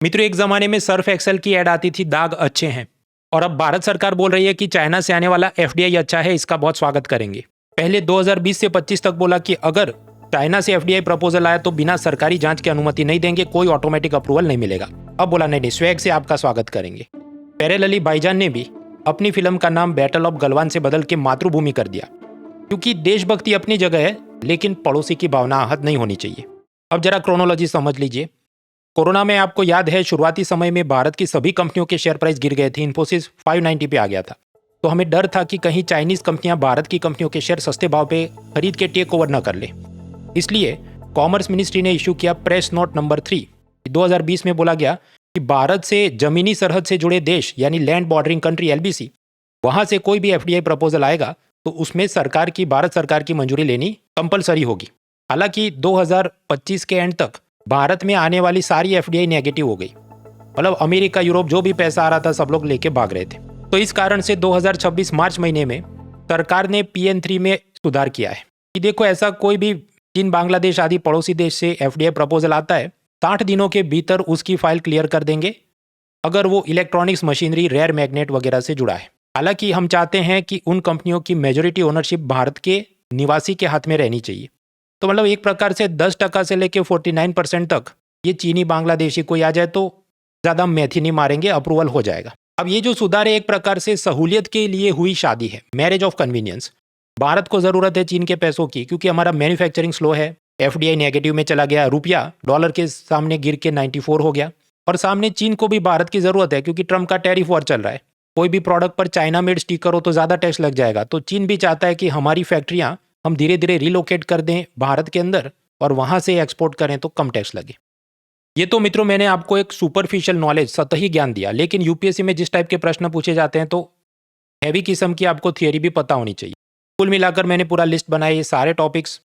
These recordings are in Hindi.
मित्रों, एक जमाने में सर्फ एक्सेल की ऐड आती थी, दाग अच्छे हैं। और अब भारत सरकार बोल रही है कि चाइना से आने वाला एफडीआई अच्छा है, इसका बहुत स्वागत करेंगे। पहले 2020 से 25 तक बोला कि अगर चाइना से एफडीआई प्रपोजल आया तो बिना सरकारी जांच की अनुमति नहीं देंगे, कोई ऑटोमेटिक अप्रूवल नहीं मिलेगा। अब बोला नहीं, स्वैग से आपका स्वागत करेंगे। पैरेलली भाईजान ने भी अपनी फिल्म का नाम बैटल ऑफ गलवान से बदल के मातृभूमि कर दिया, क्योंकि देशभक्ति अपनी जगह है, लेकिन पड़ोसी की भावना आहत नहीं होनी चाहिए। अब जरा क्रोनोलॉजी समझ लीजिए। कोरोना में आपको याद है, शुरुआती समय में भारत की सभी कंपनियों के शेयर प्राइस गिर गए थे। इन्फोसिस 590 पे आ गया था। तो हमें डर था कि कहीं चाइनीज कंपनियां भारत की कंपनियों के शेयर सस्ते भाव पे खरीद के टेक ओवर न कर ले। इसलिए कॉमर्स मिनिस्ट्री ने इशू किया प्रेस नोट नंबर 3। 2020 में बोला गया कि भारत से जमीनी सरहद से जुड़े देश यानी लैंड बॉर्डरिंग कंट्री LBC, वहां से कोई भी एफडीआई प्रपोजल आएगा तो उसमें भारत सरकार की मंजूरी लेनी कंपलसरी होगी। हालांकि 2025 के एंड तक भारत में आने वाली सारी एफडीआई नेगेटिव हो गई। मतलब अमेरिका, यूरोप जो भी पैसा आ रहा था सब लोग लेके भाग रहे थे। तो इस कारण से 2026 मार्च महीने में सरकार ने PN3 में सुधार किया है कि देखो, ऐसा कोई भी चीन, बांग्लादेश आदि पड़ोसी देश से एफडीआई प्रपोजल आता है, 60 दिनों के भीतर उसकी फाइल क्लियर कर देंगे अगर वो इलेक्ट्रॉनिक्स मशीनरी, रेयर मैग्नेट वगैरह से जुड़ा है। हालांकि हम चाहते हैं कि उन कंपनियों की मेजोरिटी ओनरशिप भारत के निवासी के हाथ में रहनी चाहिए। तो मतलब एक प्रकार से 10% से लेकर 49% तक ये चीनी, बांग्लादेशी कोई आ जाए तो ज़्यादा मैथी नहीं मारेंगे, अप्रूवल हो जाएगा। अब ये जो सुधार है एक प्रकार से सहूलियत के लिए हुई शादी है, मैरिज ऑफ कन्वीनियंस। भारत को ज़रूरत है चीन के पैसों की, क्योंकि हमारा मैन्युफैक्चरिंग स्लो है, एफडीआई नेगेटिव में चला गया, रुपया डॉलर के सामने गिर के 94 हो गया। और सामने चीन को भी भारत की ज़रूरत है, क्योंकि ट्रम्प का टैरिफ वॉर चल रहा है। कोई भी प्रोडक्ट पर चाइना मेड स्टिकर हो तो ज़्यादा टैक्स लग जाएगा। तो चीन भी चाहता है कि हमारी फैक्ट्रियाँ हम धीरे धीरे रिलोकेट कर दें भारत के अंदर और वहां से एक्सपोर्ट करें तो कम टैक्स लगे। ये तो मित्रों मैंने आपको एक सुपरफिशियल नॉलेज, सतही ज्ञान दिया, लेकिन यूपीएससी में जिस टाइप के प्रश्न पूछे जाते हैं तो हैवी किस्म की आपको थियोरी भी पता होनी चाहिए। कुल मिलाकर मैंने पूरा लिस्ट बनाई, ये सारे टॉपिक्स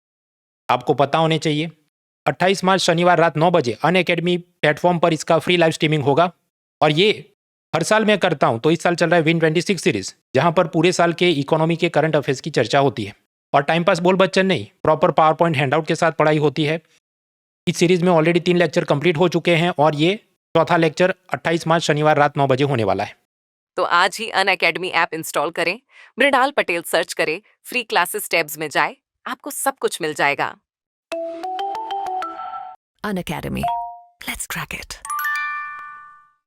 आपको पता होने चाहिए। 28 मार्च शनिवार रात 9 बजे अनअकैडमी प्लेटफॉर्म पर इसका फ्री लाइव स्ट्रीमिंग होगा। और ये हर साल मैं करता हूँ, तो इस साल चल रहा है विन 26 सीरीज, जहां पर पूरे साल के इकोनॉमी के करंट अफेयर्स की चर्चा होती है। और टाइम पास बोल बच्चन नहीं, प्रॉपर पावर पॉइंट हैंडआउट के साथ पढ़ाई होती है। इस सीरीज में ऑलरेडी 3 लेक्चर कंप्लीट हो चुके हैं और ये चौथा लेक्चर 28 मार्च शनिवार रात 9 बजे होने वाला है। तो आज ही अनअकैडमी ऐप इंस्टॉल करें, मृणाल पटेल सर्च करें, फ्री क्लासेस टैब्स में जाए, आपको सब कुछ मिल जाएगा। Unacademy. Let's crack it.